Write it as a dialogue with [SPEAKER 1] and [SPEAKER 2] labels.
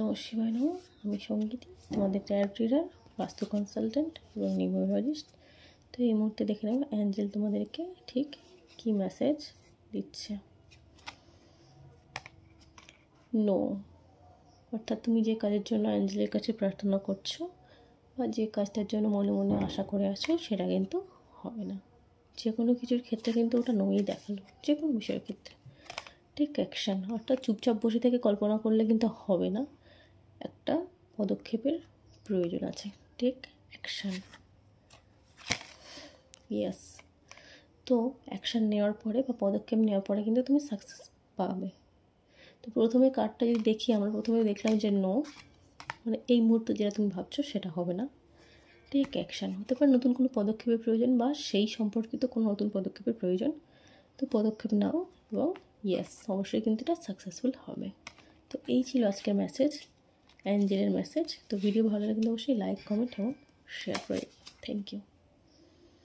[SPEAKER 1] নমস্কার, আমি সঙ্গীতি, তোমাদের ট্যারো রিডার, বাস্তু কনসালটেন্ট এবং নিউমোলজিস্ট। তো এই মুহূর্তে দেখে নেব অ্যাঞ্জেল তোমাদেরকে ঠিক কী মেসেজ দিচ্ছে। নো, অর্থাৎ তুমি যে কাজের জন্য অ্যাঞ্জেলের কাছে প্রার্থনা করছো বা যে কাজটার জন্য মনে মনে আশা করে আছো সেটা কিন্তু হবে না। যে কোনো কিছুর ক্ষেত্রে কিন্তু ওটা নই দেখালো, যে কোনো বিষয়ের ক্ষেত্রে। ঠিক অ্যাকশান, অর্থাৎ চুপচাপ বসে থেকে কল্পনা করলে কিন্তু হবে না, একটা পদক্ষেপের প্রয়োজন আছে। Take action, yes. তো অ্যাকশান নেওয়ার পরে বা পদক্ষেপ নেওয়ার পরে কিন্তু তুমি সাকসেস পাবে। তো প্রথমে কার্ডটা যদি দেখি, আমরা প্রথমে দেখলাম যে নো, মানে এই মুহূর্তে যেটা তুমি ভাবছো সেটা হবে না। টেক অ্যাকশান, হতে পারে নতুন কোনো পদক্ষেপের প্রয়োজন বা সেই সম্পর্কিত কোনো নতুন পদক্ষেপের প্রয়োজন। তো পদক্ষেপ নাও এবং ইয়েস, অবশ্যই কিন্তু এটা সাকসেসফুল হবে। তো এই ছিল আজকের মেসেজ, অ্যাঞ্জেলের মেসেজ। তো ভিডিও ভালো লাগলে কিন্তু অবশ্যই লাইক, কমেন্ট এবং শেয়ার করে। Thank you.